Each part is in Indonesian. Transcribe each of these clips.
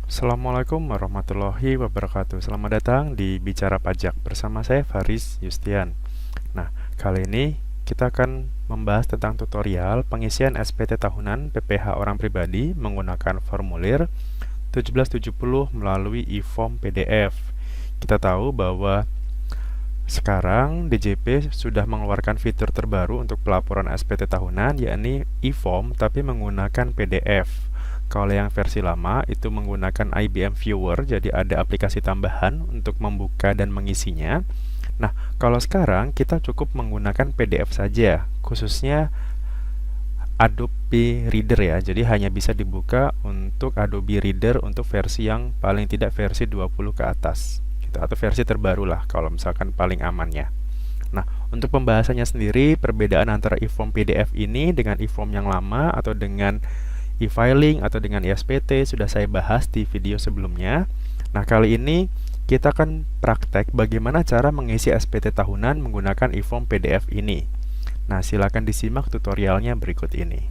Assalamualaikum warahmatullahi wabarakatuh. Selamat datang di Bicara Pajak bersama saya Faris Yustian. Nah, kali ini kita akan membahas tentang tutorial pengisian SPT tahunan PPh orang pribadi menggunakan formulir 1770 melalui e-form PDF. Kita tahu bahwa sekarang DJP sudah mengeluarkan fitur terbaru untuk pelaporan SPT tahunan, yakni e-form tapi menggunakan PDF. Kalau yang versi lama itu menggunakan IBM Viewer, jadi ada aplikasi tambahan untuk membuka dan mengisinya. Nah, kalau sekarang kita cukup menggunakan PDF saja, khususnya Adobe Reader ya. Jadi hanya bisa dibuka untuk Adobe Reader untuk versi yang paling tidak versi 20 ke atas. Gitu, atau versi terbaru lah kalau misalkan paling amannya. Nah, untuk pembahasannya sendiri, perbedaan antara e-form PDF ini dengan e-form yang lama atau dengan e-filing atau dengan SPT sudah saya bahas di video sebelumnya. Nah, kali ini kita akan praktek bagaimana cara mengisi SPT tahunan menggunakan e-form PDF ini. Nah, silakan disimak tutorialnya berikut ini.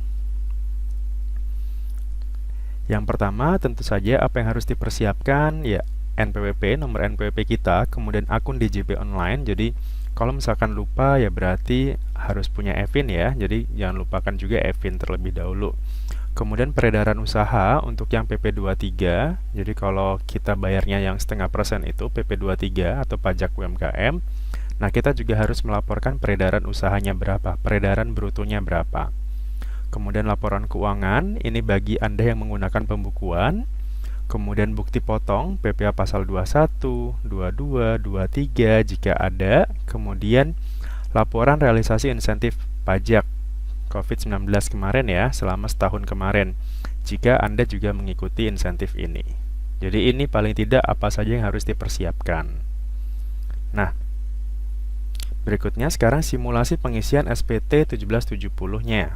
Yang pertama, tentu saja apa yang harus dipersiapkan ya NPWP, nomor NPWP kita, kemudian akun DJP online. Jadi kalau misalkan lupa ya berarti harus punya EVIN ya. Jadi jangan lupakan juga EVIN terlebih dahulu. Kemudian peredaran usaha untuk yang PP23, jadi kalau kita bayarnya yang 0,5% itu PP23 atau pajak UMKM, nah kita juga harus melaporkan peredaran usahanya berapa, peredaran brutonya berapa. Kemudian laporan keuangan, ini bagi Anda yang menggunakan pembukuan. Kemudian bukti potong, PPh pasal 21, 22, 23 jika ada. Kemudian laporan realisasi insentif pajak COVID-19 kemarin ya, selama setahun kemarin, jika Anda juga mengikuti insentif ini. Jadi ini paling tidak apa saja yang harus dipersiapkan. Nah, berikutnya sekarang simulasi pengisian SPT 1770-nya.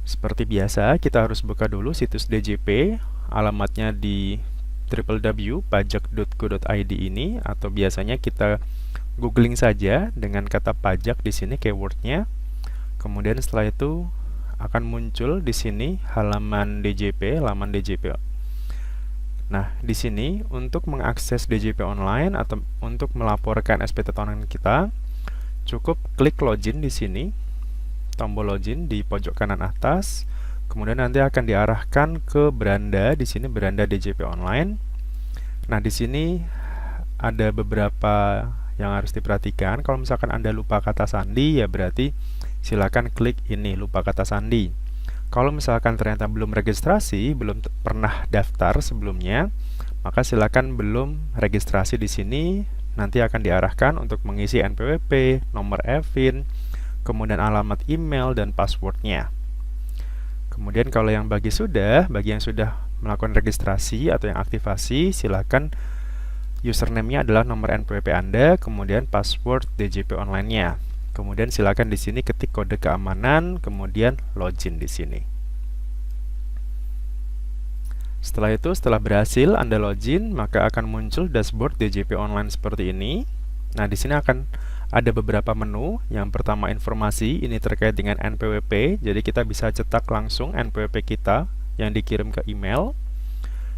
Seperti biasa, kita harus buka dulu situs DJP, alamatnya di www.pajak.go.id ini, atau biasanya kita googling saja dengan kata pajak di sini keywordnya. Kemudian setelah itu akan muncul di sini halaman DJP, laman DJP. Nah, di sini untuk mengakses DJP online atau untuk melaporkan SPT tahunan kita, cukup klik login di sini, tombol login di pojok kanan atas. Kemudian nanti akan diarahkan ke beranda, di sini beranda DJP online. Nah, di sini ada beberapa yang harus diperhatikan. Kalau misalkan Anda lupa kata sandi, ya berarti silakan klik ini, lupa kata sandi. Kalau misalkan ternyata belum registrasi, belum pernah daftar sebelumnya, maka silakan belum registrasi di sini. Nanti akan diarahkan untuk mengisi NPWP, nomor EVIN, kemudian alamat email dan passwordnya. Kemudian kalau yang bagi yang sudah melakukan registrasi atau yang aktivasi, silakan username-nya adalah nomor NPWP Anda, kemudian password DJP online-nya. Kemudian silakan di sini ketik kode keamanan, kemudian login di sini. Setelah itu, setelah berhasil Anda login, maka akan muncul dashboard DJP online seperti ini. Nah, di sini akan ada beberapa menu. Yang pertama informasi, ini terkait dengan NPWP. Jadi kita bisa cetak langsung NPWP kita yang dikirim ke email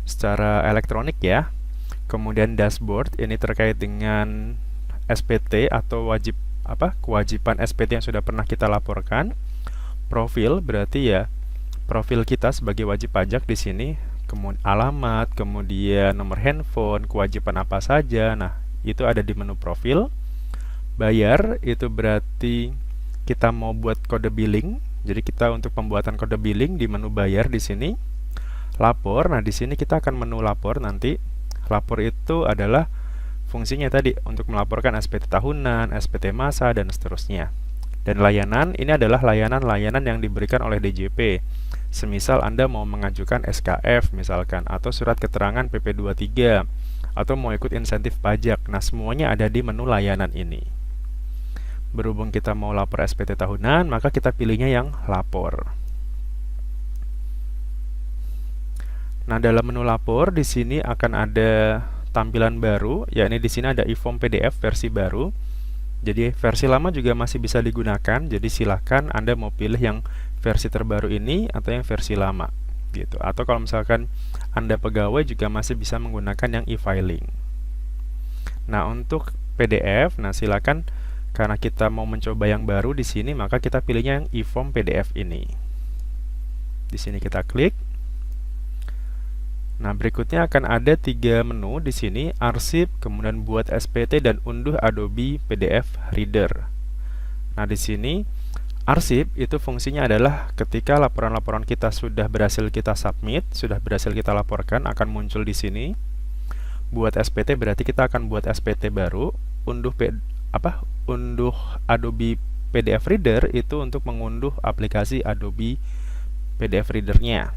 secara elektronik ya. Kemudian dashboard, ini terkait dengan SPT atau kewajiban SPT yang sudah pernah kita laporkan. Profil berarti ya profil kita sebagai wajib pajak di sini, kemudian alamat, kemudian nomor handphone, kewajiban apa saja. Nah, itu ada di menu profil. Bayar itu berarti kita mau buat kode billing. Jadi kita untuk pembuatan kode billing di menu bayar di sini. Lapor, nah di sini kita akan menu lapor nanti. Lapor itu adalah fungsinya tadi untuk melaporkan SPT tahunan, SPT masa, dan seterusnya. Dan layanan, ini adalah layanan-layanan yang diberikan oleh DJP. Semisal Anda mau mengajukan SKF misalkan, atau surat keterangan PP23, atau mau ikut insentif pajak. Nah, semuanya ada di menu layanan ini. Berhubung kita mau lapor SPT tahunan, maka kita pilihnya yang lapor. Nah, dalam menu lapor di sini akan ada tampilan baru, yakni di sini ada e-form PDF versi baru. Jadi versi lama juga masih bisa digunakan. Jadi silakan Anda mau pilih yang versi terbaru ini atau yang versi lama. gitu. Atau kalau misalkan Anda pegawai juga masih bisa menggunakan yang e-filing. Nah, untuk PDF, nah silakan karena kita mau mencoba yang baru di sini, maka kita pilihnya yang e-form PDF ini. Di sini kita klik. Nah, berikutnya akan ada 3 menu di sini, arsip, kemudian buat SPT dan unduh Adobe PDF Reader. Nah, di sini arsip itu fungsinya adalah ketika laporan-laporan kita sudah berhasil kita submit, sudah berhasil kita laporkan, akan muncul di sini. Buat SPT berarti kita akan buat SPT baru. Unduh Adobe PDF Reader itu untuk mengunduh aplikasi Adobe PDF Reader-nya.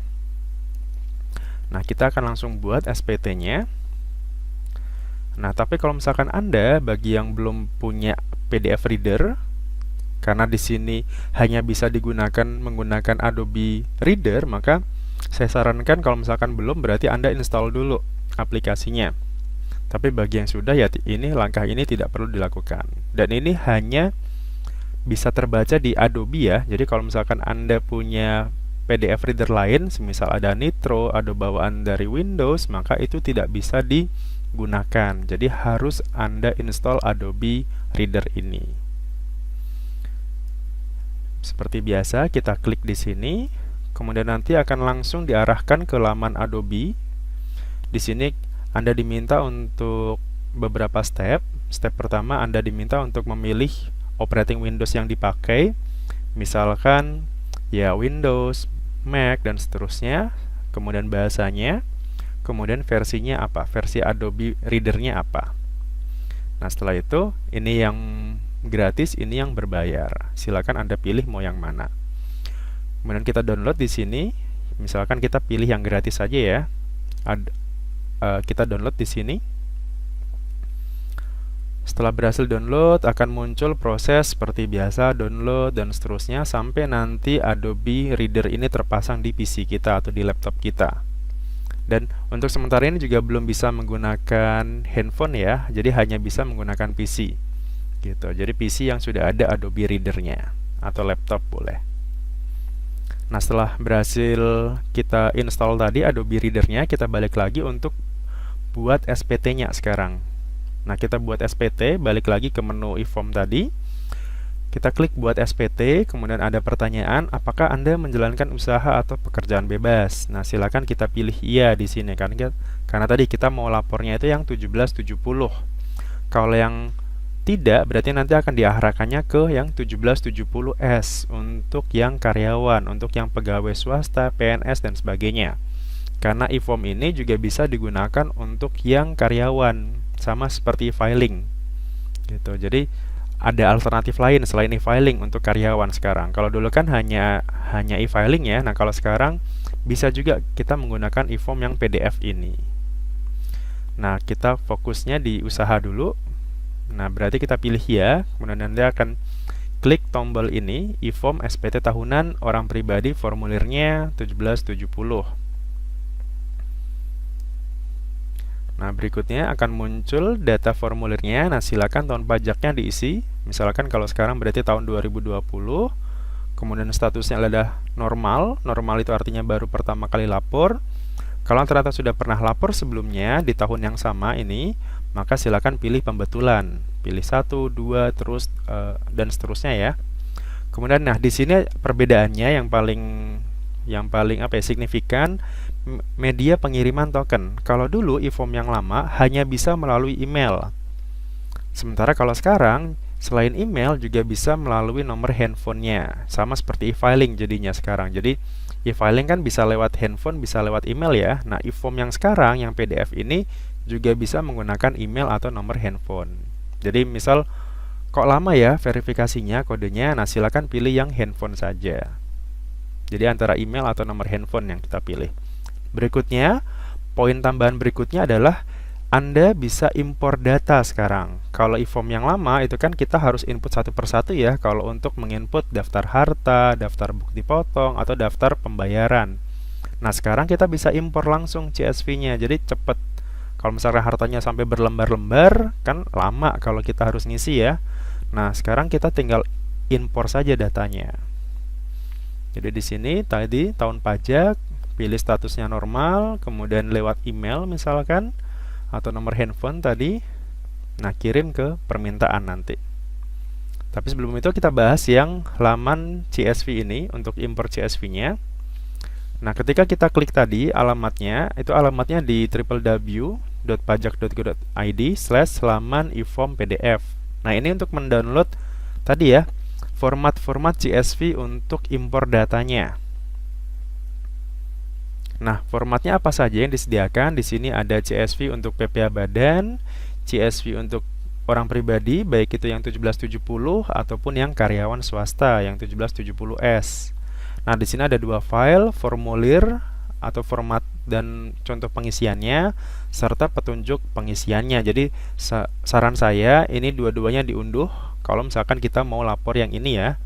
Nah, kita akan langsung buat SPT-nya. Nah, tapi kalau misalkan Anda bagi yang belum punya PDF Reader, karena di sini hanya bisa digunakan menggunakan Adobe Reader, maka saya sarankan kalau misalkan belum berarti Anda install dulu aplikasinya. Tapi bagi yang sudah ya langkah ini tidak perlu dilakukan. Dan ini hanya bisa terbaca di Adobe ya. Jadi kalau misalkan Anda punya PDF Reader lain, semisal ada Nitro, ada bawaan dari Windows, maka itu tidak bisa digunakan. Jadi harus Anda install Adobe Reader ini. Seperti biasa, kita klik di sini, kemudian nanti akan langsung diarahkan ke laman Adobe. Di sini Anda diminta untuk beberapa step. Step pertama, Anda diminta untuk memilih operating Windows yang dipakai. Misalkan ya Windows, Mac, dan seterusnya, kemudian bahasanya, kemudian versinya apa, versi Adobe Reader-nya apa. Nah, setelah itu, ini yang gratis, ini yang berbayar. Silakan Anda pilih mau yang mana. Kemudian kita download di sini, misalkan kita pilih yang gratis saja ya. Kita download di sini. Setelah berhasil download, akan muncul proses seperti biasa, download dan seterusnya, sampai nanti Adobe Reader ini terpasang di PC kita atau di laptop kita. Dan untuk sementara ini juga belum bisa menggunakan handphone ya, jadi hanya bisa menggunakan PC. Gitu. Jadi PC yang sudah ada Adobe Reader-nya, atau laptop boleh. Nah, setelah berhasil kita install tadi Adobe Reader-nya, kita balik lagi untuk buat SPT-nya sekarang. Nah, kita buat SPT, balik lagi ke menu e-form tadi. Kita klik buat SPT, kemudian ada pertanyaan, apakah Anda menjalankan usaha atau pekerjaan bebas? Nah, silakan kita pilih iya di sini kan. Karena tadi kita mau lapornya itu yang 1770. Kalau yang tidak, berarti nanti akan diarahkannya ke yang 1770S untuk yang karyawan, untuk yang pegawai swasta, PNS dan sebagainya. Karena e-form ini juga bisa digunakan untuk yang karyawan, sama seperti e-filing gitu. Jadi ada alternatif lain selain e-filing untuk karyawan sekarang. Kalau dulu kan hanya e-filing ya. Nah, kalau sekarang bisa juga kita menggunakan e-form yang PDF ini. Nah, kita fokusnya di usaha dulu. Nah, berarti kita pilih ya. Kemudian Anda akan klik tombol ini, e-form SPT tahunan orang pribadi, formulirnya 1770. Nah, berikutnya akan muncul data formulirnya. Nah, silakan tahun pajaknya diisi. Misalkan kalau sekarang berarti tahun 2020. Kemudian statusnya adalah normal. Normal itu artinya baru pertama kali lapor. Kalau ternyata sudah pernah lapor sebelumnya di tahun yang sama ini, maka silakan pilih pembetulan. Pilih 1, 2, terus dan seterusnya ya. Kemudian nah, di sini perbedaannya yang paling signifikan, media pengiriman token. Kalau dulu e-form yang lama hanya bisa melalui email. Sementara kalau sekarang selain email juga bisa melalui nomor handphonenya. Sama seperti e-filing jadinya sekarang. Jadi e-filing kan bisa lewat handphone, bisa lewat email ya. Nah, e-form yang sekarang yang PDF ini juga bisa menggunakan email atau nomor handphone. Jadi misal kok lama ya verifikasinya kodenya, nah silakan pilih yang handphone saja. Jadi antara email atau nomor handphone yang kita pilih. Berikutnya, poin tambahan berikutnya adalah Anda bisa impor data sekarang. Kalau e-form yang lama itu kan kita harus input satu persatu ya, kalau untuk menginput daftar harta, daftar bukti potong, atau daftar pembayaran. Nah, sekarang kita bisa impor langsung CSV-nya, jadi cepat. Kalau misalnya hartanya sampai berlembar-lembar, kan lama kalau kita harus ngisi ya. Nah, sekarang kita tinggal impor saja datanya. Jadi di sini tadi tahun pajak, pilih statusnya normal, kemudian lewat email misalkan, atau nomor handphone tadi. Nah, kirim ke permintaan nanti. Tapi sebelum itu kita bahas yang laman CSV ini untuk import CSV-nya. Nah, ketika kita klik tadi alamatnya, itu alamatnya di www.pajak.go.id/laman e-form PDF. Nah, ini untuk mendownload tadi ya, format-format CSV untuk impor datanya. Nah, formatnya apa saja yang disediakan? Di sini ada CSV untuk PPA Badan, CSV untuk orang pribadi, baik itu yang 1770 ataupun yang karyawan swasta yang 1770S. Nah, di sini ada dua file, formulir atau format dan contoh pengisiannya, serta petunjuk pengisiannya. Jadi, saran saya ini dua-duanya diunduh kalau misalkan kita mau lapor yang ini ya,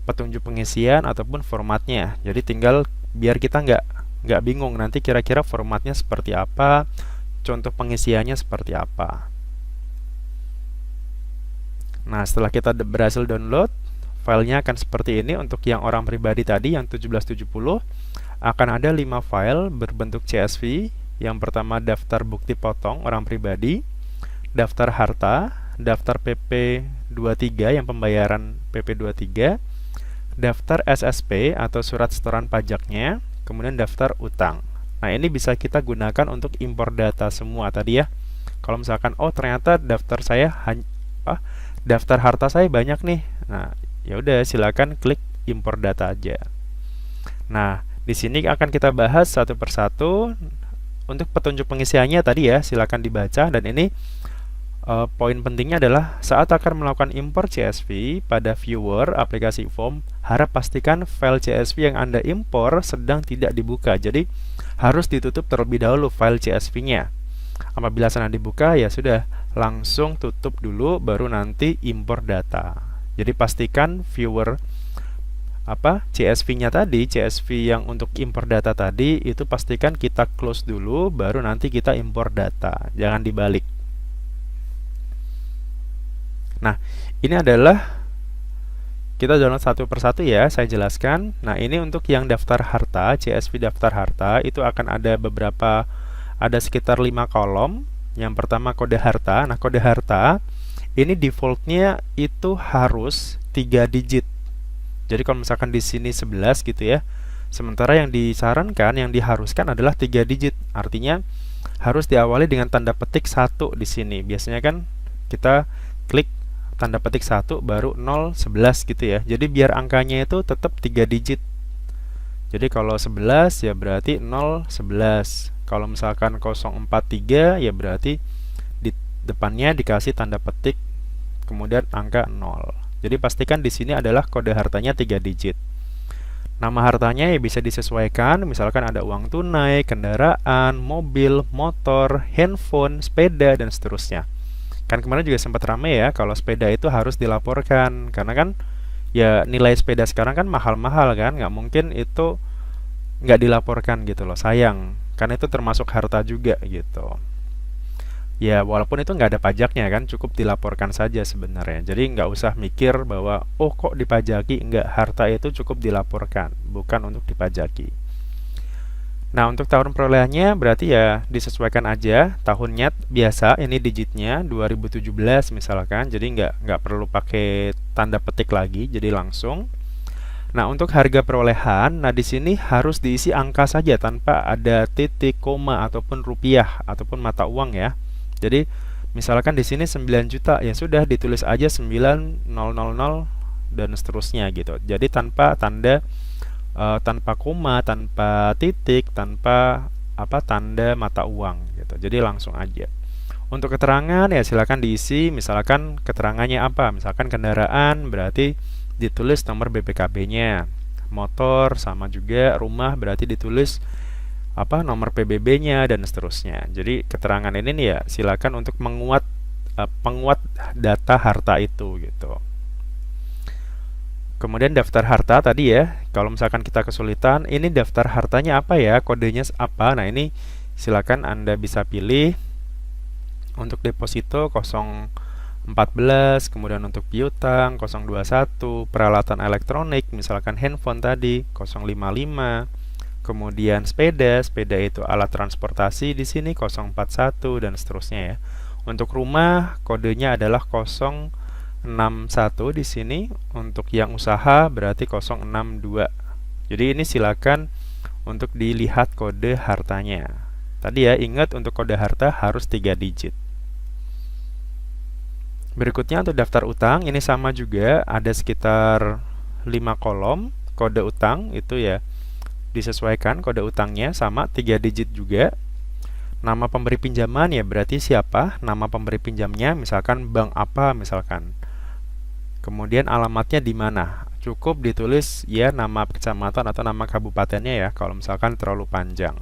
petunjuk pengisian ataupun formatnya. Jadi tinggal biar kita nggak bingung nanti kira-kira formatnya seperti apa, contoh pengisiannya seperti apa. Nah, setelah kita berhasil download, filenya akan seperti ini. Untuk yang orang pribadi tadi yang 1770 akan ada 5 file berbentuk CSV. Yang pertama daftar bukti potong orang pribadi, daftar harta, daftar PP 23 yang pembayaran PP 23, daftar SSP atau surat setoran pajaknya, kemudian daftar utang. Nah, ini bisa kita gunakan untuk impor data semua tadi ya. Kalau misalkan ternyata daftar harta saya banyak nih. Nah, ya udah silakan klik impor data aja. Nah, di sini akan kita bahas satu persatu. Untuk petunjuk pengisiannya tadi ya, silakan dibaca. Dan ini poin pentingnya adalah saat akan melakukan impor CSV pada viewer aplikasi e-form, harap pastikan file CSV yang Anda impor sedang tidak dibuka. Jadi harus ditutup terlebih dahulu file CSV-nya. Apabila sedang dibuka, ya sudah, langsung tutup dulu baru nanti impor data. Jadi pastikan viewer CSV-nya tadi, CSV yang untuk impor data tadi itu pastikan kita close dulu baru nanti kita impor data. Jangan dibalik. Nah, ini adalah kita download satu persatu ya, saya jelaskan. Nah, ini untuk yang daftar harta, CSV daftar harta itu akan ada ada sekitar 5 kolom. Yang pertama kode harta. Nah, kode harta ini defaultnya itu harus 3 digit. Jadi kalau misalkan di sini 11 gitu ya. Sementara yang disarankan, yang diharuskan adalah 3 digit. Artinya harus diawali dengan tanda petik 1 di sini. Biasanya kan kita klik tanda petik 1 baru 0, 11 gitu ya. Jadi biar angkanya itu tetap 3 digit. Jadi kalau 11 ya berarti 0, 11. Kalau misalkan 043 ya berarti di depannya dikasih tanda petik kemudian angka 0. Jadi pastikan di sini adalah kode hartanya 3 digit. Nama hartanya ya bisa disesuaikan, misalkan ada uang tunai, kendaraan, mobil, motor, handphone, sepeda dan seterusnya. Kan kemarin juga sempat ramai ya kalau sepeda itu harus dilaporkan, karena kan ya nilai sepeda sekarang kan mahal-mahal kan, nggak mungkin itu nggak dilaporkan gitu loh, sayang, karena itu termasuk harta juga gitu. Ya walaupun itu nggak ada pajaknya kan, cukup dilaporkan saja sebenarnya. Jadi nggak usah mikir bahwa kok dipajaki, nggak, harta itu cukup dilaporkan, bukan untuk dipajaki. Nah, untuk tahun perolehannya berarti ya disesuaikan aja tahunnya biasa, ini digitnya 2017 misalkan, jadi nggak perlu pakai tanda petik lagi, jadi langsung. Nah, untuk harga perolehan, nah di sini harus diisi angka saja tanpa ada titik, koma ataupun rupiah ataupun mata uang ya. Jadi misalkan di sini 9 juta, ya sudah ditulis aja 9.000 dan seterusnya gitu. Jadi tanpa tanda tanpa koma, tanpa titik, tanpa tanda mata uang gitu. Jadi langsung aja. Untuk keterangan ya silakan diisi, misalkan keterangannya apa? Misalkan kendaraan berarti ditulis nomor BPKB-nya. Motor sama juga, rumah berarti ditulis nomor PBB-nya dan seterusnya. Jadi keterangan ini nih ya silakan untuk penguat data harta itu gitu. Kemudian daftar harta tadi ya, kalau misalkan kita kesulitan, ini daftar hartanya apa ya, kodenya apa. Nah, ini silakan Anda bisa pilih. Untuk deposito 014, kemudian untuk piutang 021, peralatan elektronik misalkan handphone tadi 055, Kemudian sepeda, sepeda itu alat transportasi di sini 041 dan seterusnya ya. Untuk rumah kodenya adalah 061 di sini. Untuk yang usaha berarti 062. Jadi ini silakan untuk dilihat kode hartanya. Tadi ya, ingat untuk kode harta harus 3 digit. Berikutnya untuk daftar utang, ini sama juga, ada sekitar 5 kolom. Kode utang itu ya disesuaikan, kode utangnya sama 3 digit juga. Nama pemberi pinjaman ya berarti siapa, nama pemberi pinjamnya, misalkan bank apa misalkan. Kemudian alamatnya di mana. Cukup ditulis ya nama kecamatan atau nama kabupatennya ya, kalau misalkan terlalu panjang.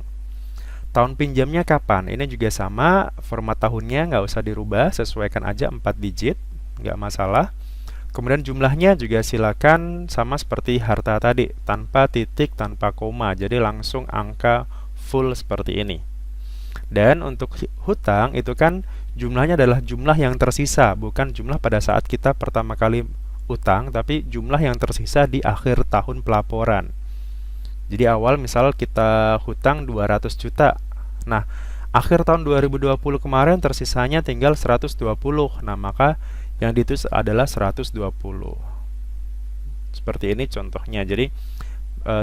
Tahun pinjamnya kapan? Ini juga sama, format tahunnya nggak usah dirubah, sesuaikan aja 4 digit, nggak masalah. Kemudian jumlahnya juga silakan sama seperti harta tadi, tanpa titik, tanpa koma, jadi langsung angka full seperti ini. Dan untuk hutang itu kan jumlahnya adalah jumlah yang tersisa, bukan jumlah pada saat kita pertama kali utang, tapi jumlah yang tersisa di akhir tahun pelaporan. Jadi awal misal kita hutang 200 juta. Nah, akhir tahun 2020 kemarin tersisanya tinggal 120. Nah, maka yang ditulis adalah 120. Seperti ini contohnya. Jadi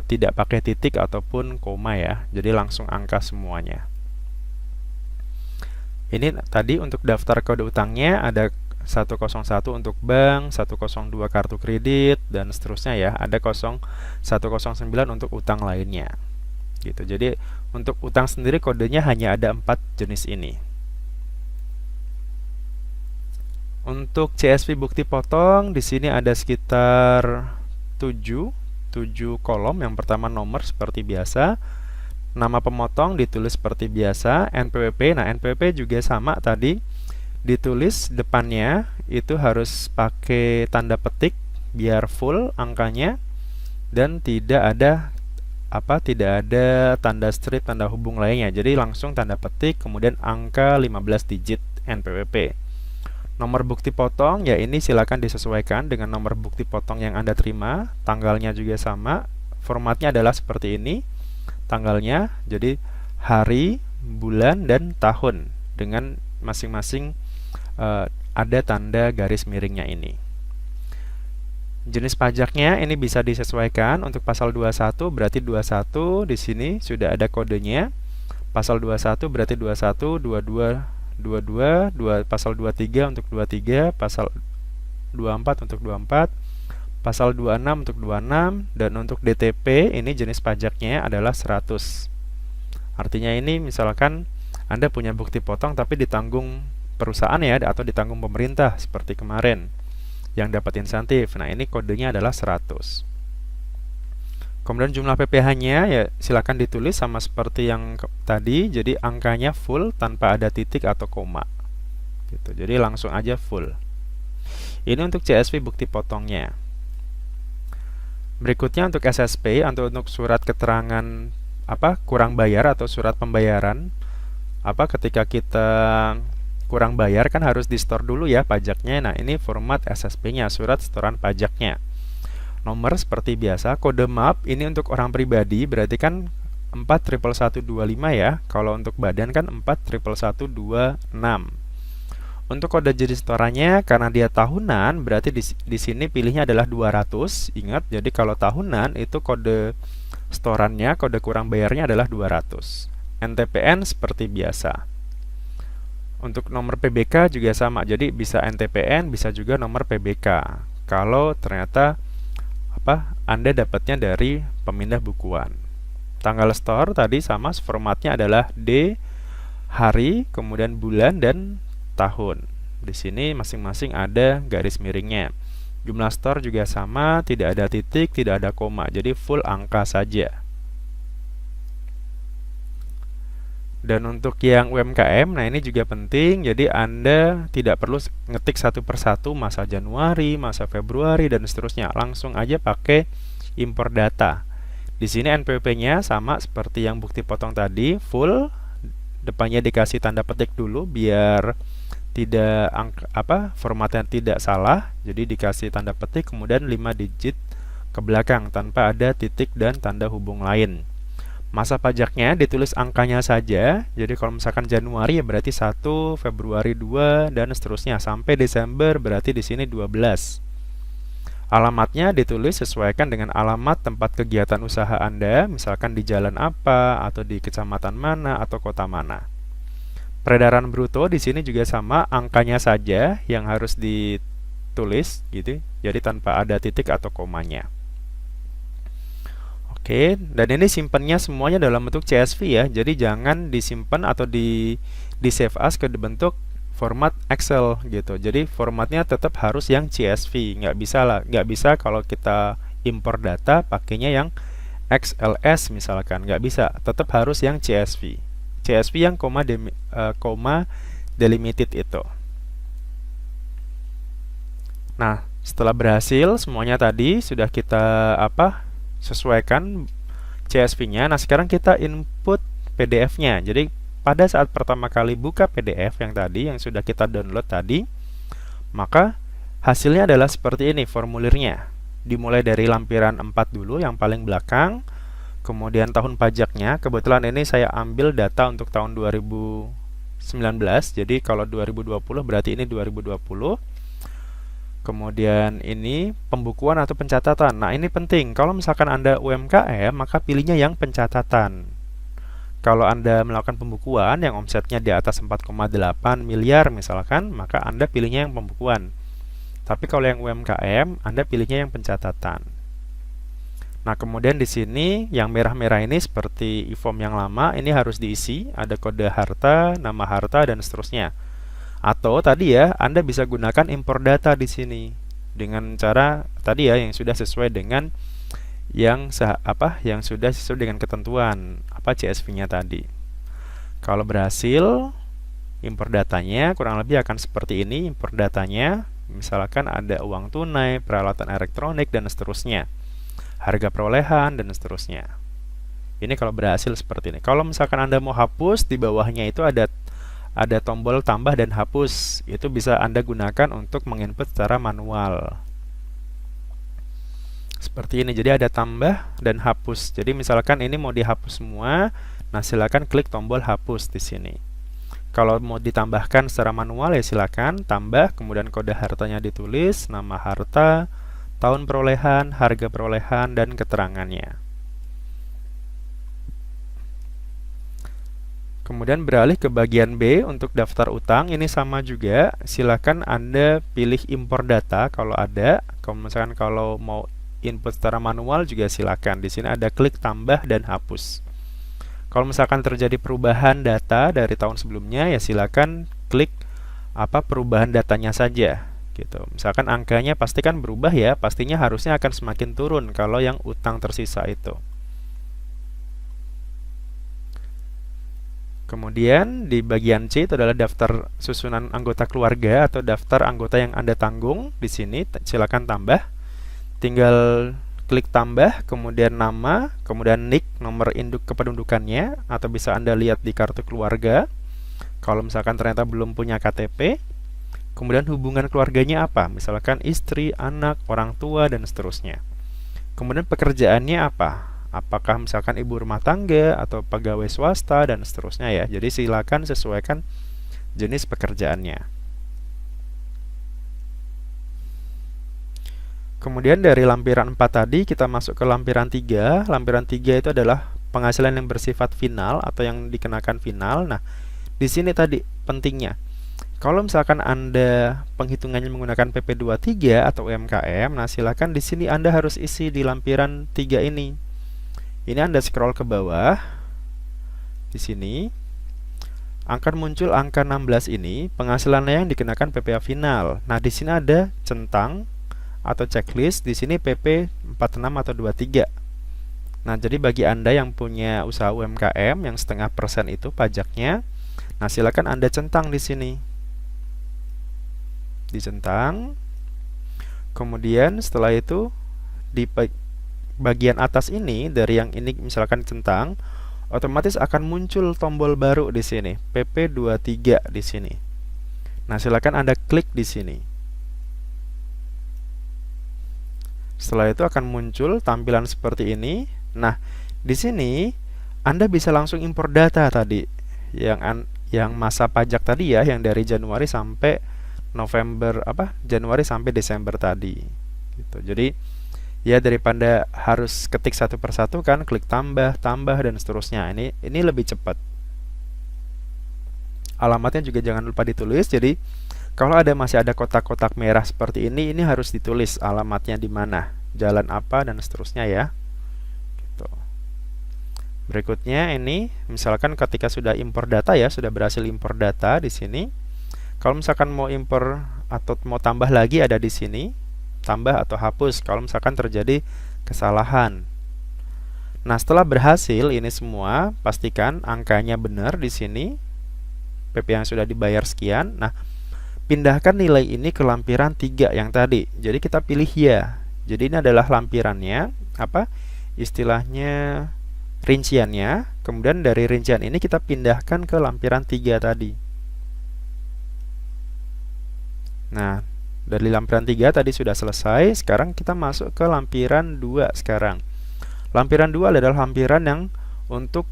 tidak pakai titik ataupun koma ya. Jadi langsung angka semuanya. Ini tadi untuk daftar kode utangnya ada 101 untuk bank, 102 kartu kredit, dan seterusnya ya. Ada 109 untuk utang lainnya. Gitu. Jadi untuk utang sendiri kodenya hanya ada 4 jenis ini. Untuk CSV bukti potong di sini ada sekitar 7 kolom. Yang pertama nomor seperti biasa. Nama pemotong ditulis seperti biasa, NPWP. Nah, NPWP juga sama tadi. Ditulis depannya itu harus pakai tanda petik biar full angkanya dan tidak ada tanda strip, tanda hubung lainnya. Jadi langsung tanda petik kemudian angka 15 digit NPWP. Nomor bukti potong ya ini silakan disesuaikan dengan nomor bukti potong yang Anda terima. Tanggalnya juga sama. Formatnya adalah seperti ini. Tanggalnya jadi hari, bulan dan tahun dengan masing-masing ada tanda garis miringnya ini. Jenis pajaknya ini bisa disesuaikan. Untuk pasal 21 berarti 21 di sini sudah ada kodenya. Pasal 21 berarti 21, 22, pasal 23 untuk 23, pasal 24 untuk 24, pasal 26 untuk 26, dan untuk DTP ini jenis pajaknya adalah 100. Artinya ini misalkan Anda punya bukti potong tapi ditanggung perusahaan ya atau ditanggung pemerintah seperti kemarin yang dapat insentif. Nah, ini kodenya adalah 100. Kemudian jumlah PPh-nya ya silakan ditulis sama seperti yang tadi, jadi angkanya full tanpa ada titik atau koma. Gitu. Jadi langsung aja full. Ini untuk CSV bukti potongnya. Berikutnya untuk SSP atau untuk surat keterangan kurang bayar atau surat pembayaran. Ketika kita kurang bayar kan harus di store dulu ya pajaknya. Nah, ini format SSP-nya, surat setoran pajaknya. Nomor seperti biasa, kode MAP ini untuk orang pribadi berarti kan 411125 ya. Kalau untuk badan kan 411126. Untuk kode jenis setorannya karena dia tahunan berarti di sini pilihnya adalah 200. Ingat, jadi kalau tahunan itu kode setorannya, kode kurang bayarnya adalah 200. NTPN seperti biasa. Untuk nomor PBK juga sama, jadi bisa NTPN, bisa juga nomor PBK. Kalau ternyata Anda dapatnya dari pemindah bukuan. Tanggal store tadi sama, formatnya adalah D, hari, kemudian bulan dan tahun. Di sini masing-masing ada garis miringnya. Jumlah store juga sama, tidak ada titik, tidak ada koma, jadi full angka saja. Dan untuk yang UMKM, nah ini juga penting. Jadi Anda tidak perlu ngetik satu persatu masa Januari, masa Februari dan seterusnya. Langsung aja pakai impor data. Di sini NPWP-nya sama seperti yang bukti potong tadi, full. Depannya dikasih tanda petik dulu biar tidak formatnya tidak salah. Jadi dikasih tanda petik kemudian 5 digit ke belakang tanpa ada titik dan tanda hubung lain. Masa pajaknya ditulis angkanya saja. Jadi kalau misalkan Januari ya berarti 1, Februari 2 dan seterusnya sampai Desember berarti di sini 12. Alamatnya ditulis sesuaikan dengan alamat tempat kegiatan usaha Anda, misalkan di jalan apa atau di kecamatan mana atau kota mana. Peredaran bruto di sini juga sama, angkanya saja yang harus ditulis gitu. Jadi tanpa ada titik atau komanya. Oke, dan ini simpannya semuanya dalam bentuk CSV ya. Jadi jangan disimpan atau di save as ke bentuk format Excel gitu. Jadi formatnya tetap harus yang CSV. Nggak bisa kalau kita impor data pakainya yang XLS misalkan, nggak bisa. Tetap harus yang CSV. CSV yang koma delimited itu. Nah, setelah berhasil semuanya tadi sudah kita sesuaikan CSV-nya. Nah, sekarang kita input PDF-nya. Jadi, pada saat pertama kali buka PDF yang tadi, yang sudah kita download tadi, maka hasilnya adalah seperti ini formulirnya. Dimulai dari lampiran 4 dulu, yang paling belakang. Kemudian tahun pajaknya. Kebetulan ini saya ambil data untuk tahun 2019. Jadi, kalau 2020 berarti ini 2020. Kemudian ini pembukuan atau pencatatan. Nah, ini penting. Kalau misalkan Anda UMKM, maka pilihnya yang pencatatan. Kalau Anda melakukan pembukuan yang omsetnya di atas 4,8 miliar misalkan, maka Anda pilihnya yang pembukuan. Tapi kalau yang UMKM, Anda pilihnya yang pencatatan. Nah, kemudian di sini yang merah-merah ini seperti e-form yang lama, ini harus diisi, ada kode harta, nama harta dan seterusnya. Atau tadi ya, Anda bisa gunakan impor data di sini dengan cara tadi ya yang sudah sesuai dengan yang sudah sesuai dengan ketentuan CSV-nya tadi. Kalau berhasil impor datanya kurang lebih akan seperti ini impor datanya. Misalkan ada uang tunai, peralatan elektronik dan seterusnya. Harga perolehan dan seterusnya. Ini kalau berhasil seperti ini. Kalau misalkan Anda mau hapus, di bawahnya itu ada tombol tambah dan hapus. Itu bisa Anda gunakan untuk menginput secara manual. Seperti ini. Jadi ada tambah dan hapus. Jadi misalkan ini mau dihapus semua, nah silakan klik tombol hapus di sini. Kalau mau ditambahkan secara manual ya silakan tambah, kemudian kode hartanya ditulis, nama harta, tahun perolehan, harga perolehan dan keterangannya. Kemudian beralih ke bagian B untuk daftar utang. Ini sama juga, silakan Anda pilih impor data kalau ada. Kalau mau input secara manual juga silakan. Di sini ada klik tambah dan hapus. Kalau misalkan terjadi perubahan data dari tahun sebelumnya ya silakan klik perubahan datanya saja gitu. Misalkan angkanya pasti kan berubah ya, pastinya harusnya akan semakin turun kalau yang utang tersisa itu. Kemudian di bagian C itu adalah daftar susunan anggota keluarga atau daftar anggota yang Anda tanggung. Di sini silakan tambah. Tinggal klik tambah, kemudian nama, kemudian NIK, nomor induk kependudukannya, atau bisa Anda lihat di kartu keluarga. Kalau misalkan ternyata belum punya KTP, kemudian hubungan keluarganya apa? Misalkan istri, anak, orang tua, dan seterusnya. Kemudian pekerjaannya apa? Apakah misalkan ibu rumah tangga atau pegawai swasta dan seterusnya ya. Jadi silakan sesuaikan jenis pekerjaannya. Kemudian dari lampiran 4 tadi kita masuk ke lampiran 3. Lampiran 3 itu adalah penghasilan yang bersifat final atau yang dikenakan final. Nah, di sini tadi pentingnya. Kalau misalkan Anda penghitungannya menggunakan PP23 atau UMKM, nah silakan di sini Anda harus isi di lampiran 3 ini. Ini Anda scroll ke bawah. Di sini akan muncul angka 16 ini, penghasilannya yang dikenakan PPh final. Nah, di sini ada centang atau checklist, di sini PP 46 atau 23. Nah, jadi bagi Anda yang punya usaha UMKM yang 0,5% itu pajaknya, nah silakan Anda centang di sini. Dicentang. Kemudian setelah itu di bagian atas ini dari yang ini misalkan centang, otomatis akan muncul tombol baru di sini, PP23 di sini. Nah, silakan Anda klik di sini. Setelah itu akan muncul tampilan seperti ini. Nah, di sini Anda bisa langsung impor data tadi yang masa pajak tadi ya, yang dari Januari sampai Januari sampai Desember tadi gitu. Jadi ya daripada harus ketik satu persatu kan, klik tambah, tambah dan seterusnya. Ini lebih cepat. Alamatnya juga jangan lupa ditulis. Jadi kalau masih ada kotak-kotak merah seperti ini harus ditulis alamatnya di mana, jalan apa dan seterusnya ya. Gitu. Berikutnya ini misalkan ketika sudah impor data ya, sudah berhasil impor data di sini. Kalau misalkan mau impor atau mau tambah lagi ada di sini, tambah atau hapus kalau misalkan terjadi kesalahan. Nah, setelah berhasil ini semua, pastikan angkanya benar di sini. PP yang sudah dibayar sekian. Nah, pindahkan nilai ini ke lampiran 3 yang tadi. Jadi kita pilih ya. Jadi ini adalah lampirannya, istilahnya rinciannya. Kemudian dari rincian ini kita pindahkan ke lampiran 3 tadi. Nah, dari lampiran 3 tadi sudah selesai. Sekarang kita masuk ke lampiran 2 sekarang. Lampiran 2 adalah lampiran yang untuk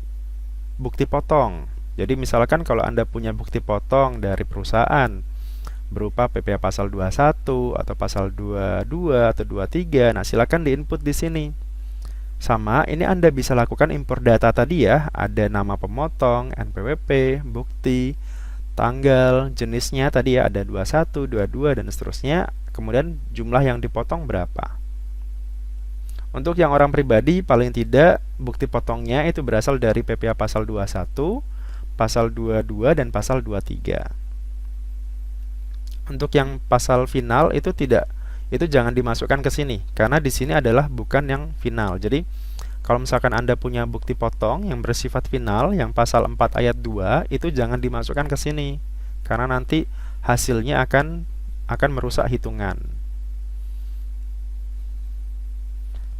bukti potong. Jadi misalkan kalau Anda punya bukti potong dari perusahaan berupa PPh pasal 21 atau pasal 22 atau 23, nah silakan diinput di sini. Sama, ini Anda bisa lakukan impor data tadi ya, ada nama pemotong, NPWP, bukti, tanggal, jenisnya tadi ya, ada 21, 22 dan seterusnya, kemudian jumlah yang dipotong berapa. Untuk yang orang pribadi, paling tidak bukti potongnya itu berasal dari PPh pasal 21, pasal 22 dan pasal 23. Untuk yang pasal final itu jangan dimasukkan ke sini karena di sini adalah bukan yang final. Jadi kalau misalkan Anda punya bukti potong yang bersifat final yang pasal 4 ayat 2 itu jangan dimasukkan ke sini karena nanti hasilnya akan merusak hitungan.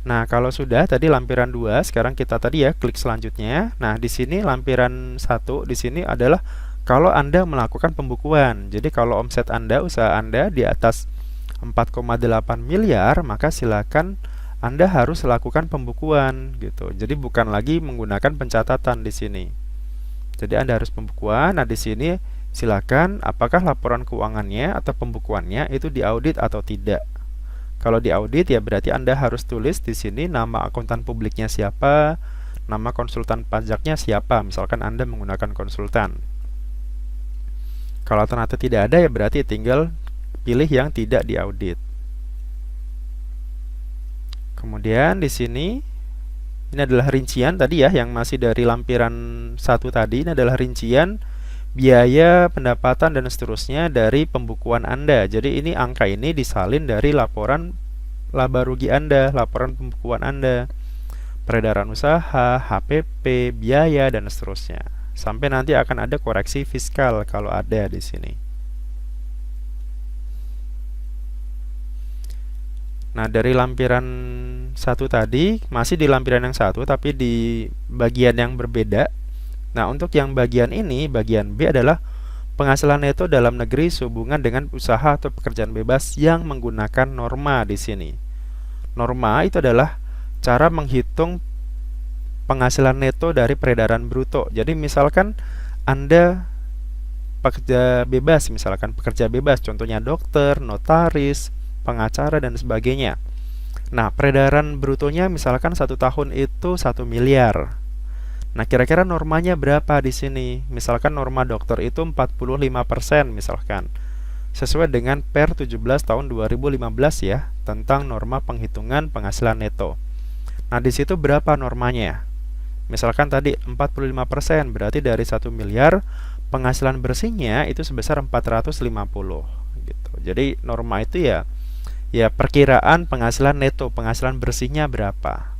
Nah, kalau sudah tadi lampiran 2, sekarang kita tadi ya klik selanjutnya. Nah, di sini lampiran 1 di sini adalah kalau Anda melakukan pembukuan. Jadi kalau omset Anda, usaha Anda di atas 4,8 miliar, maka silakan Anda harus lakukan pembukuan gitu. Jadi bukan lagi menggunakan pencatatan di sini. Jadi Anda harus pembukuan. Nah, di sini silakan apakah laporan keuangannya atau pembukuannya itu diaudit atau tidak. Kalau diaudit ya berarti Anda harus tulis di sini nama akuntan publiknya siapa, nama konsultan pajaknya siapa, misalkan Anda menggunakan konsultan. Kalau ternyata tidak ada ya berarti tinggal pilih yang tidak diaudit. Kemudian di sini ini adalah rincian tadi ya yang masih dari lampiran 1 tadi. Ini adalah rincian biaya, pendapatan dan seterusnya dari pembukuan Anda. Jadi ini angka ini disalin dari laporan laba rugi Anda, laporan pembukuan Anda, peredaran usaha, HPP, biaya dan seterusnya. Sampai nanti akan ada koreksi fiskal kalau ada di sini. Nah, dari lampiran 1 tadi masih di lampiran yang 1 tapi di bagian yang berbeda. Nah, untuk yang bagian ini, bagian B adalah penghasilan neto dalam negeri sehubungan dengan usaha atau pekerjaan bebas yang menggunakan norma di sini. Norma itu adalah cara menghitung penghasilan neto dari peredaran bruto. Jadi misalkan Anda pekerja bebas, misalkan pekerja bebas, contohnya dokter, notaris, pengacara dan sebagainya. Nah, peredaran brutonya misalkan 1 tahun itu 1 miliar. Nah, kira-kira normanya berapa di sini? Misalkan norma dokter itu 45% misalkan. Sesuai dengan Per 17 tahun 2015 ya, tentang norma penghitungan penghasilan neto. Nah, di situ berapa normanya? Misalkan tadi 45%, berarti dari 1 miliar penghasilan bersihnya itu sebesar 450 gitu. Jadi norma itu ya perkiraan penghasilan neto, penghasilan bersihnya berapa.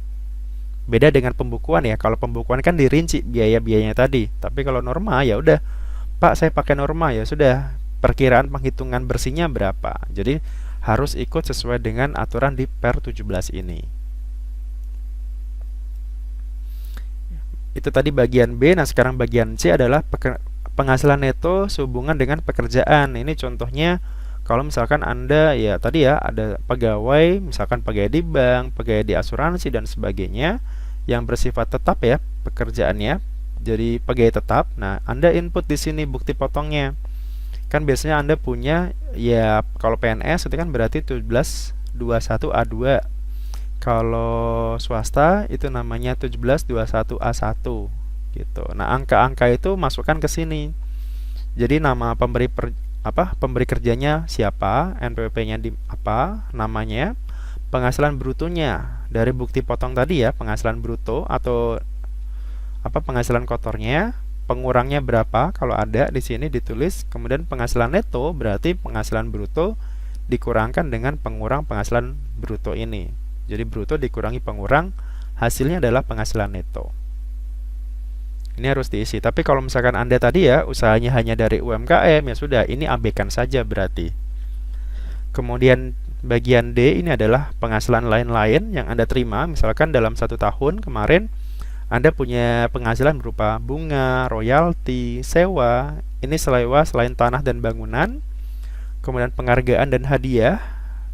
Beda dengan pembukuan ya. Kalau pembukuan kan dirinci biaya-biayanya tadi. Tapi kalau norma ya udah, Pak saya pakai norma ya sudah, perkiraan penghitungan bersihnya berapa. Jadi harus ikut sesuai dengan aturan di Per 17 ini. Itu tadi bagian B. Nah, sekarang bagian C adalah penghasilan neto sehubungan dengan pekerjaan. Ini contohnya kalau misalkan Anda ya tadi ya ada pegawai, misalkan pegawai di bank, pegawai di asuransi dan sebagainya yang bersifat tetap ya, pekerjaannya jadi pegawai tetap. Nah, Anda input di sini bukti potongnya. Kan biasanya Anda punya, ya kalau PNS itu kan berarti 1721A2. Kalau swasta itu namanya 1721A1 gitu. Nah, angka-angka itu masukkan ke sini. Jadi nama pemberi kerjanya siapa, NPWP-nya di apa, namanya, penghasilan brutonya dari bukti potong tadi ya, penghasilan bruto atau penghasilan kotornya, pengurangnya berapa kalau ada di sini ditulis, kemudian penghasilan neto berarti penghasilan bruto dikurangkan dengan pengurang penghasilan bruto ini. Jadi bruto dikurangi pengurang, hasilnya adalah penghasilan neto. Ini harus diisi. Tapi kalau misalkan Anda tadi ya usahanya hanya dari UMKM, ya sudah, ini abaikan saja berarti. Kemudian bagian D ini adalah penghasilan lain-lain yang Anda terima. Misalkan dalam 1 tahun kemarin Anda punya penghasilan berupa bunga, royalti, sewa, ini sewa selain tanah dan bangunan, kemudian penghargaan dan hadiah,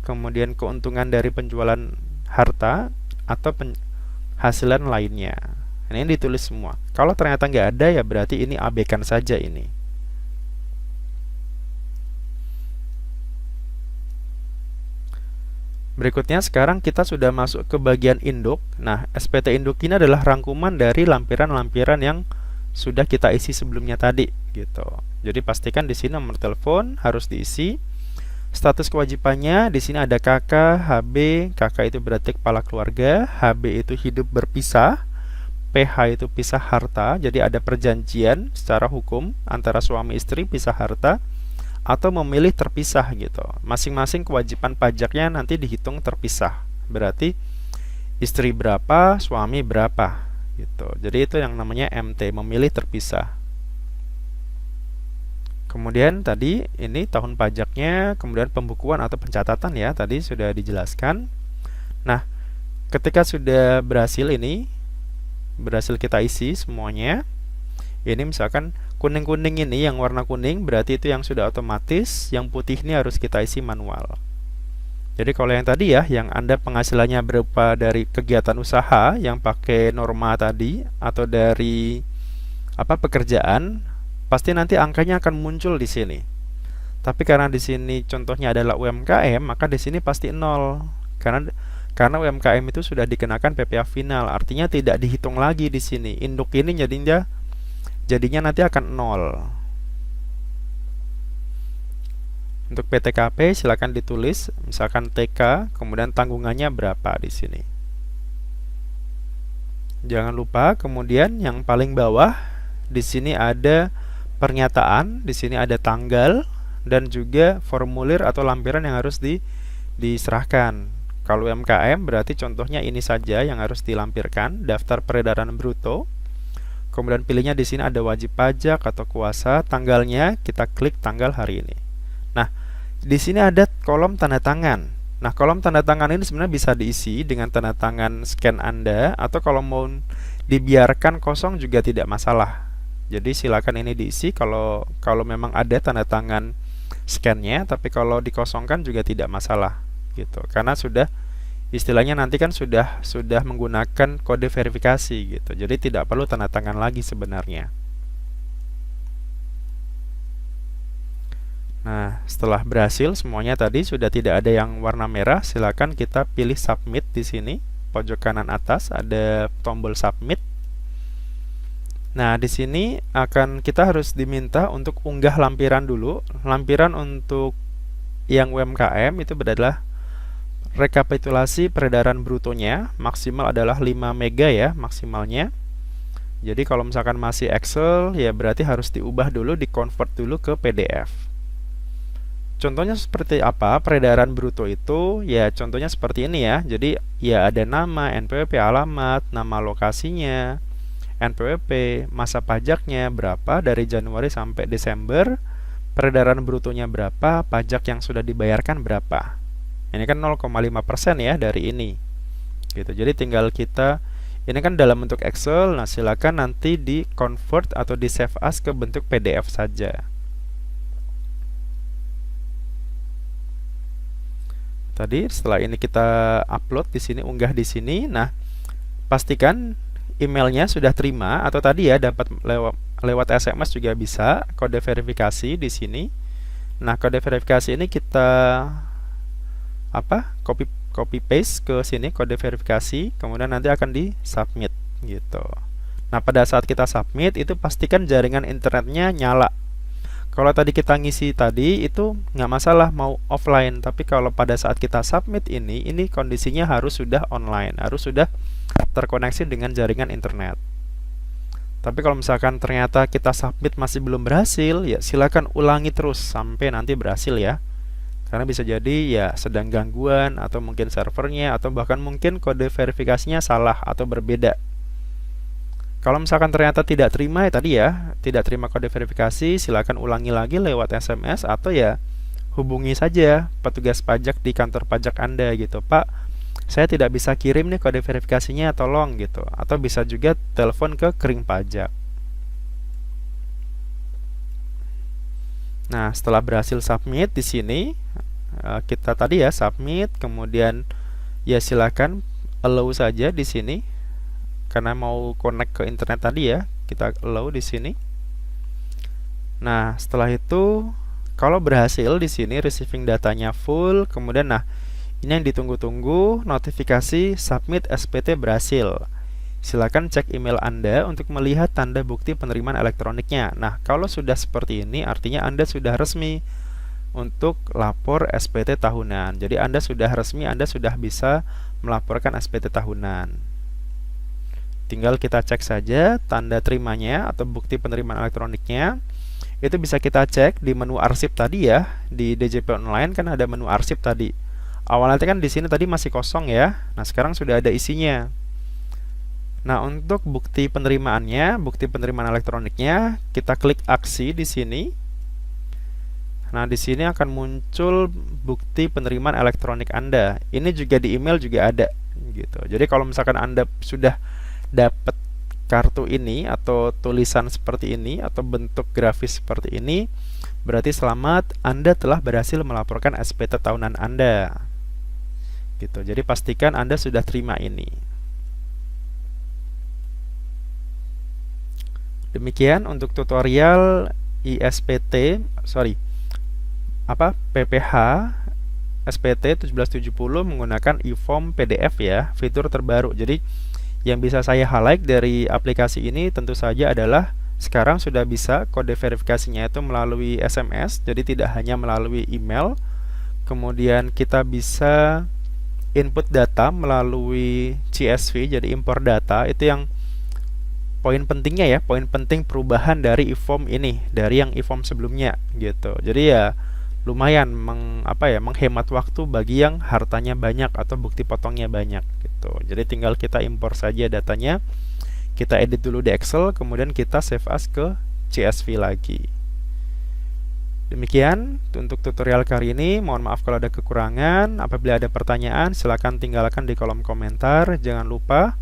kemudian keuntungan dari penjualan harta atau penghasilan lainnya. Ini ditulis semua. Kalau ternyata nggak ada, ya berarti ini abaikan saja ini. Berikutnya sekarang kita sudah masuk ke bagian induk. Nah, SPT induk ini adalah rangkuman dari lampiran-lampiran yang sudah kita isi sebelumnya tadi, gitu. Jadi pastikan di sini nomor telepon harus diisi. Status kewajibannya di sini ada KK, HB. KK itu berarti kepala keluarga, HB itu hidup berpisah, PH itu pisah harta, jadi ada perjanjian secara hukum antara suami istri pisah harta atau memilih terpisah gitu. Masing-masing kewajiban pajaknya nanti dihitung terpisah. Berarti istri berapa, suami berapa gitu. Jadi itu yang namanya MT, memilih terpisah. Kemudian tadi ini tahun pajaknya, kemudian pembukuan atau pencatatan ya, tadi sudah dijelaskan. Nah, ketika sudah berhasil kita isi semuanya. Ini misalkan kuning-kuning ini, yang warna kuning berarti itu yang sudah otomatis, yang putih ini harus kita isi manual. Jadi kalau yang tadi ya, yang Anda penghasilannya berupa dari kegiatan usaha yang pakai norma tadi atau dari pekerjaan, pasti nanti angkanya akan muncul di sini. Tapi karena di sini contohnya adalah UMKM, maka di sini pasti 0. Karena UMKM itu sudah dikenakan PPh final, artinya tidak dihitung lagi di sini. Induk ini jadinya nanti akan 0. Untuk PTKP silakan ditulis, misalkan TK, kemudian tanggungannya berapa di sini. Jangan lupa kemudian yang paling bawah di sini ada pernyataan, di sini ada tanggal dan juga formulir atau lampiran yang harus diserahkan. Kalau UMKM berarti contohnya ini saja yang harus dilampirkan, daftar peredaran bruto. Kemudian pilihnya di sini ada wajib pajak atau kuasa, tanggalnya kita klik tanggal hari ini. Nah, di sini ada kolom tanda tangan. Nah, kolom tanda tangan ini sebenarnya bisa diisi dengan tanda tangan scan Anda, atau kalau mau dibiarkan kosong juga tidak masalah. Jadi silakan ini diisi kalau memang ada tanda tangan scan-nya, tapi kalau dikosongkan juga tidak masalah gitu. Karena sudah istilahnya nanti kan sudah menggunakan kode verifikasi gitu. Jadi tidak perlu tanda tangan lagi sebenarnya. Nah, setelah berhasil semuanya tadi sudah tidak ada yang warna merah, silakan kita pilih submit di sini. Pojok kanan atas ada tombol submit. Nah, di sini kita harus diminta untuk unggah lampiran dulu. Lampiran untuk yang UMKM itu adalah rekapitulasi peredaran brutonya, maksimal adalah 5 mega ya maksimalnya. Jadi kalau misalkan masih Excel, ya berarti harus diubah dulu, di-convert dulu ke PDF. Contohnya seperti apa peredaran bruto itu? Ya contohnya seperti ini ya. Jadi ya ada nama, NPWP, alamat, nama lokasinya, NPWP, masa pajaknya berapa dari Januari sampai Desember, peredaran brutonya berapa, pajak yang sudah dibayarkan berapa. Ini kan 0,5% ya dari ini. Gitu. Jadi tinggal kita, ini kan dalam bentuk Excel, nah silakan nanti di-convert atau di-save as ke bentuk PDF saja. Tadi setelah ini kita upload di sini, unggah di sini. Nah, pastikan emailnya sudah terima atau tadi ya dapat lewat SMS juga bisa, kode verifikasi di sini. Nah, kode verifikasi ini kita copy paste ke sini kode verifikasi, kemudian nanti akan di submit gitu. Nah, pada saat kita submit itu pastikan jaringan internetnya nyala. Kalau tadi kita ngisi tadi itu nggak masalah mau offline, tapi kalau pada saat kita submit ini kondisinya harus sudah online, harus sudah terkoneksi dengan jaringan internet. Tapi kalau misalkan ternyata kita submit masih belum berhasil, ya silakan ulangi terus sampai nanti berhasil ya. Karena bisa jadi ya sedang gangguan atau mungkin servernya atau bahkan mungkin kode verifikasinya salah atau berbeda. Kalau misalkan ternyata tidak terima ya tadi ya, tidak terima kode verifikasi, silakan ulangi lagi lewat SMS atau ya hubungi saja petugas pajak di kantor pajak Anda gitu. Pak, saya tidak bisa kirim nih kode verifikasinya, tolong gitu. Atau bisa juga telepon ke Kering Pajak. Nah, setelah berhasil submit di sini, kita tadi ya submit, kemudian ya silakan allow saja di sini. Karena mau connect ke internet tadi ya, kita allow di sini. Nah, setelah itu kalau berhasil di sini receiving datanya full, kemudian nah ini yang ditunggu-tunggu, notifikasi submit SPT berhasil. Silakan cek email Anda untuk melihat tanda bukti penerimaan elektroniknya. Nah, kalau sudah seperti ini artinya Anda sudah resmi untuk lapor SPT tahunan. Jadi Anda sudah resmi, Anda sudah bisa melaporkan SPT tahunan. Tinggal kita cek saja tanda terimanya atau bukti penerimaan elektroniknya. Itu bisa kita cek di menu arsip tadi ya, di DJP Online kan ada menu arsip tadi. Awalnya kan di sini tadi masih kosong ya. Nah, sekarang sudah ada isinya. Nah, untuk bukti penerimaannya, bukti penerimaan elektroniknya, kita klik aksi di sini. Nah, di sini akan muncul bukti penerimaan elektronik Anda. Ini juga di email juga ada gitu. Jadi kalau misalkan Anda sudah dapat kartu ini atau tulisan seperti ini atau bentuk grafis seperti ini, berarti selamat, Anda telah berhasil melaporkan SPT tahunan Anda. Gitu. Jadi pastikan Anda sudah terima ini. Demikian untuk tutorial PPH SPT 1770 menggunakan e-form PDF ya, fitur terbaru. Jadi yang bisa saya highlight dari aplikasi ini tentu saja adalah sekarang sudah bisa kode verifikasinya itu melalui SMS, jadi tidak hanya melalui email. Kemudian kita bisa input data melalui CSV, jadi impor data. Itu yang poin pentingnya ya, poin penting perubahan dari e-form ini dari yang e-form sebelumnya gitu. Jadi ya lumayan menghemat waktu bagi yang hartanya banyak atau bukti potongnya banyak gitu. Jadi tinggal kita impor saja datanya, kita edit dulu di Excel, kemudian kita save as ke CSV lagi. Demikian untuk tutorial kali ini. Mohon maaf kalau ada kekurangan. Apabila ada pertanyaan, silakan tinggalkan di kolom komentar. Jangan lupa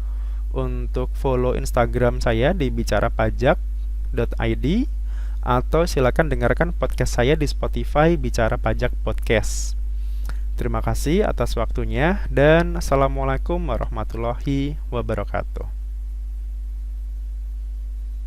untuk follow Instagram saya di bicarapajak.id, atau silakan dengarkan podcast saya di Spotify Bicara Pajak Podcast. Terima kasih atas waktunya dan Assalamualaikum warahmatullahi wabarakatuh.